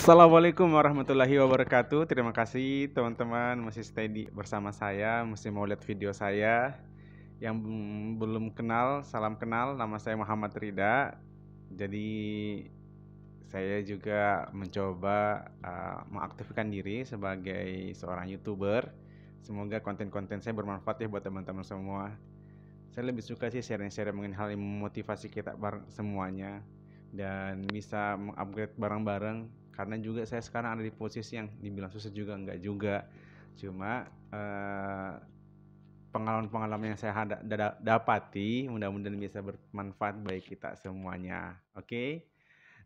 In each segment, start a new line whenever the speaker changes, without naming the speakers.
Assalamualaikum warahmatullahi wabarakatuh. Terima kasih teman-teman masih stay bersama saya, masih mau lihat video saya. Yang belum kenal, salam kenal. Nama saya Muhammad Rida. Jadi saya juga mencoba mengaktifkan diri sebagai seorang YouTuber. Semoga konten-konten saya bermanfaat ya buat teman-teman semua. Saya lebih suka sih sharing-sharing mengenai hal yang memotivasi kita semuanya dan bisa mengupgrade bareng-bareng, karena juga saya sekarang ada di posisi yang dibilang susah juga enggak juga, cuma pengalaman-pengalaman yang saya dapati mudah-mudahan bisa bermanfaat bagi kita semuanya. Oke.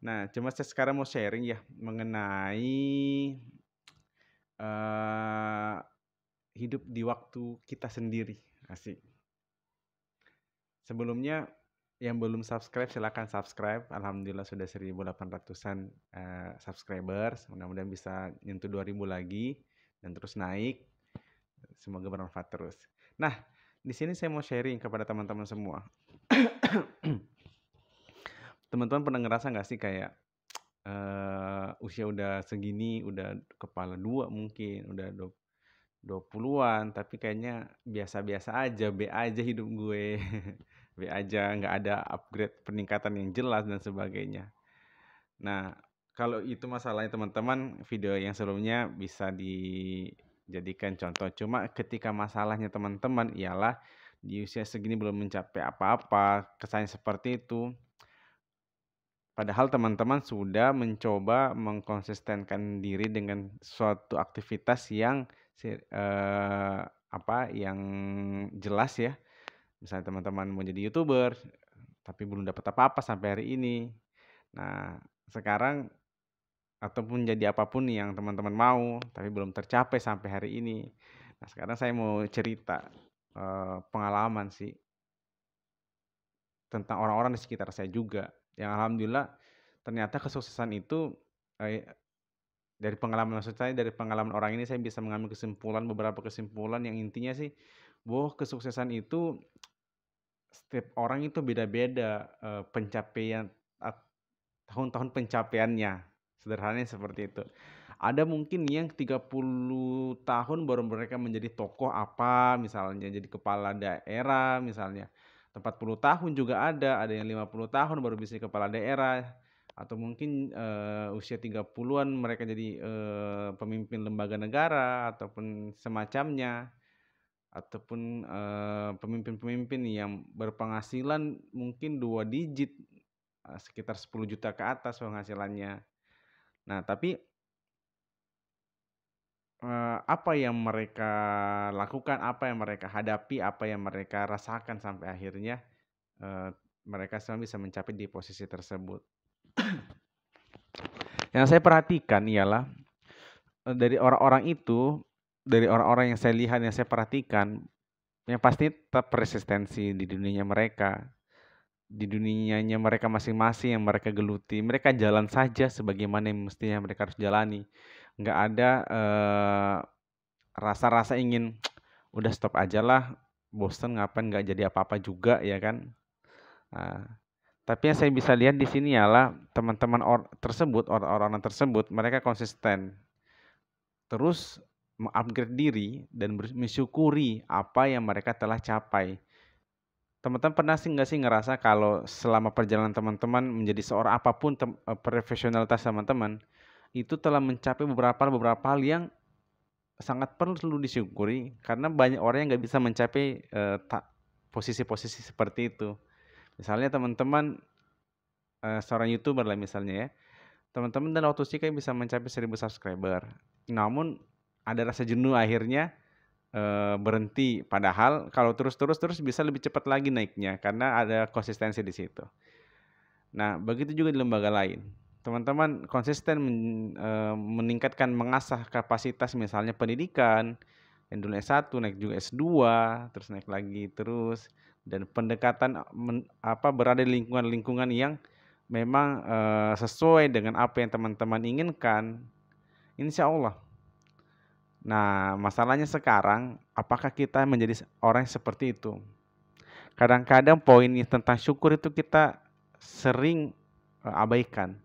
Nah, cuma saya sekarang mau sharing ya mengenai eh, hidup di waktu kita sendiri. Asik. Sebelumnya yang belum subscribe silahkan subscribe. Alhamdulillah sudah 1.800-an subscribers. Mudah-mudahan bisa nyentuh 2.000 lagi dan terus naik. Semoga bermanfaat terus. Nah, di sini saya mau sharing kepada teman-teman semua. Teman-teman pernah ngerasa nggak sih kayak usia udah segini, udah kepala dua mungkin, udah 20-an, tapi kayaknya biasa-biasa aja, B aja hidup gue. B aja, nggak ada upgrade peningkatan yang jelas dan sebagainya. Nah, kalau itu masalahnya teman-teman, video yang sebelumnya bisa dijadikan contoh. Cuma ketika masalahnya teman-teman ialah di usia segini belum mencapai apa-apa, kesannya seperti itu. Padahal teman-teman sudah mencoba mengkonsistenkan diri dengan suatu aktivitas yang yang jelas ya. Misalnya teman-teman mau jadi YouTuber, tapi belum dapat apa-apa sampai hari ini. Nah, sekarang ataupun jadi apapun yang teman-teman mau, tapi belum tercapai sampai hari ini. Nah, sekarang saya mau cerita pengalaman sih tentang orang-orang di sekitar saya juga. Yang alhamdulillah ternyata kesuksesan itu dari pengalaman orang ini saya bisa mengambil beberapa kesimpulan yang intinya sih bahwa kesuksesan itu setiap orang itu beda-beda pencapaian tahun-tahun pencapaiannya. Sederhananya seperti itu. Ada mungkin yang 30 tahun baru mereka menjadi tokoh apa, misalnya jadi kepala daerah misalnya. 40 tahun juga ada yang 50 tahun baru bisa kepala daerah, atau mungkin usia 30-an mereka jadi pemimpin lembaga negara ataupun semacamnya, ataupun pemimpin-pemimpin yang berpenghasilan mungkin 2 digit, sekitar 10 juta ke atas penghasilannya. Nah, tapi apa yang mereka lakukan, apa yang mereka hadapi, apa yang mereka rasakan sampai akhirnya mereka semua bisa mencapai di posisi tersebut. Yang saya perhatikan ialah dari orang-orang yang saya lihat, yang saya perhatikan, yang pasti tetap resistensi di dunianya mereka, di dunianya mereka masing-masing yang mereka geluti. Mereka jalan saja sebagaimana yang mestinya mereka harus jalani. Nggak ada rasa-rasa ingin udah stop aja lah, bosen ngapain, nggak jadi apa-apa juga ya kan. Tapi yang saya bisa lihat di sini ialah teman-teman orang-orang tersebut mereka konsisten terus mengupgrade diri dan mensyukuri apa yang mereka telah capai. Teman-teman pernah nggak sih ngerasa kalau selama perjalanan teman-teman menjadi seorang apapun profesionalitas teman-teman itu telah mencapai beberapa hal yang sangat perlu disyukuri, karena banyak orang yang nggak bisa mencapai posisi-posisi seperti itu. Misalnya teman-teman seorang YouTuber lah misalnya ya, teman-teman dan waktu sih kayak bisa mencapai 1.000 subscriber, namun ada rasa jenuh akhirnya berhenti. Padahal kalau terus bisa lebih cepat lagi naiknya karena ada konsistensi di situ. Nah, begitu juga di lembaga lain. Teman-teman konsisten meningkatkan, mengasah kapasitas misalnya pendidikan, yang dulu S1 naik juga S2, terus naik lagi terus, dan pendekatan berada di lingkungan yang memang sesuai dengan apa yang teman-teman inginkan, insya Allah. Nah, masalahnya sekarang, apakah kita menjadi orang yang seperti itu? Kadang-kadang poin tentang syukur itu kita sering abaikan.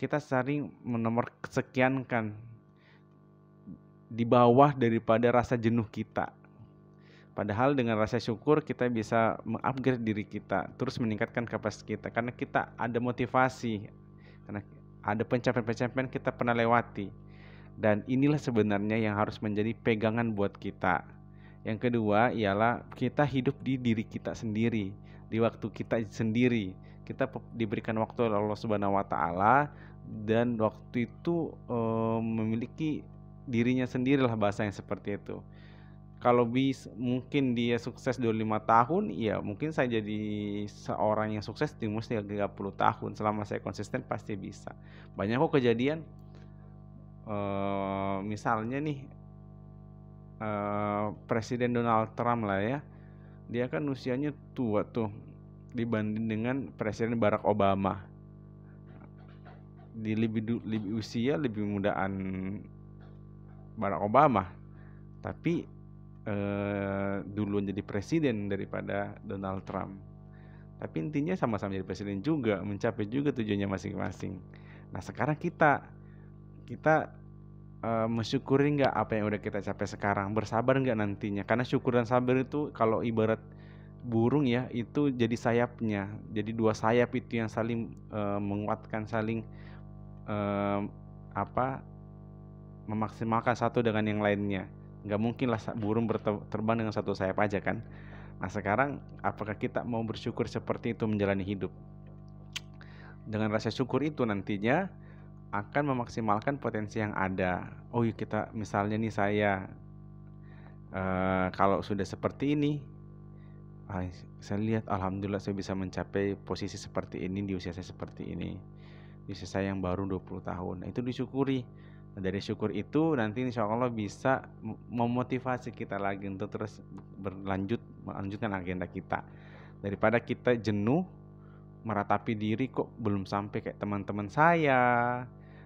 kita sering menomor kesekiankan di bawah daripada rasa jenuh kita. Padahal dengan rasa syukur kita bisa mengupgrade diri kita, terus meningkatkan kapasitas kita, karena kita ada motivasi, karena ada pencapaian-pencapaian kita pernah lewati. Dan inilah sebenarnya yang harus menjadi pegangan buat kita. Yang kedua ialah kita hidup di diri kita sendiri, di waktu kita sendiri. Kita diberikan waktu oleh Allah Subhanahu wa taala, dan waktu itu memiliki dirinya sendirilah, bahasa yang seperti itu. Kalau mungkin dia sukses 25 tahun, ya mungkin saya jadi seorang yang sukses di umur 30 tahun. Selama saya konsisten pasti bisa. Banyak kok kejadian, misalnya nih Presiden Donald Trump lah ya, dia kan usianya tua tuh dibanding dengan Presiden Barack Obama. Lebih usia lebih mudaan Barack Obama, tapi duluan jadi presiden daripada Donald Trump. Tapi intinya sama-sama jadi presiden juga, mencapai juga tujuannya masing-masing. Nah sekarang kita mensyukuri nggak apa yang udah kita capai sekarang, bersabar nggak nantinya, karena syukur dan sabar itu kalau ibarat burung ya, itu jadi sayapnya, jadi dua sayap itu yang saling menguatkan, saling memaksimalkan satu dengan yang lainnya. Nggak mungkin lah burung terbang dengan satu sayap aja kan. Nah sekarang apakah kita mau bersyukur seperti itu menjalani hidup? Dengan rasa syukur itu nantinya akan memaksimalkan potensi yang ada. Oh iya, kita misalnya nih saya kalau sudah seperti ini, saya lihat alhamdulillah saya bisa mencapai posisi seperti ini di usia saya seperti ini, di usia saya yang baru 20 tahun. Nah, itu disyukuri. Nah, dari syukur itu nanti insya Allah bisa memotivasi kita lagi untuk terus melanjutkan agenda kita. Daripada kita jenuh meratapi diri kok belum sampai kayak teman-teman saya,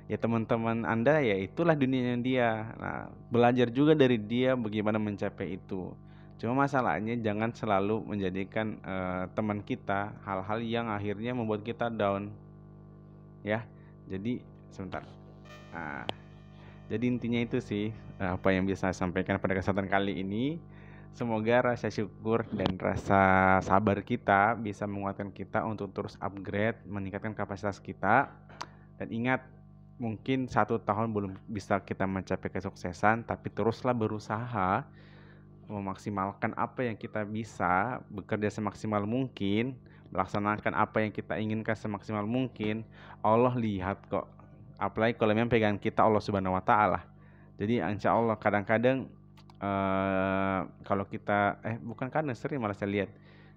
ya teman-teman Anda ya itulah dunianya dia. Nah, belajar juga dari dia bagaimana mencapai itu. Cuma masalahnya jangan selalu menjadikan teman kita hal-hal yang akhirnya membuat kita down. Ya, jadi sebentar. Nah, jadi intinya itu sih apa yang bisa saya sampaikan pada kesempatan kali ini. Semoga rasa syukur dan rasa sabar kita bisa menguatkan kita untuk terus upgrade, meningkatkan kapasitas kita. Dan ingat, mungkin 1 tahun belum bisa kita mencapai kesuksesan, tapi teruslah berusaha memaksimalkan apa yang kita bisa, bekerja semaksimal mungkin, melaksanakan apa yang kita inginkan semaksimal mungkin. Allah lihat kok. Apalagi kalau memang pegangan kita Allah Subhanahu wa taala. Jadi insya Allah kadang-kadang kalau kita bukan kadang, sering malah saya lihat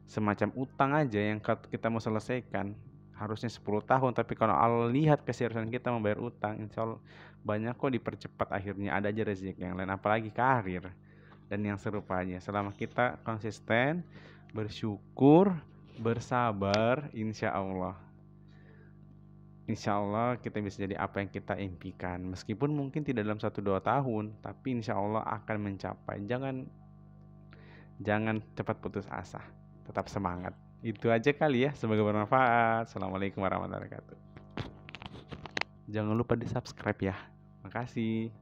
semacam utang aja yang kita mau selesaikan harusnya 10 tahun, tapi kalau Allah lihat keseriusan kita membayar utang, insya Allah banyak kok dipercepat, akhirnya ada aja rezeki yang lain, apalagi karir dan yang serupanya. Selama kita konsisten, bersyukur, bersabar, insya Allah kita bisa jadi apa yang kita impikan. Meskipun mungkin tidak dalam 1-2 tahun, tapi insya Allah akan mencapai. Jangan cepat putus asa, tetap semangat. Itu aja kali ya, semoga bermanfaat. Assalamualaikum warahmatullahi wabarakatuh. Jangan lupa di subscribe ya. Makasih.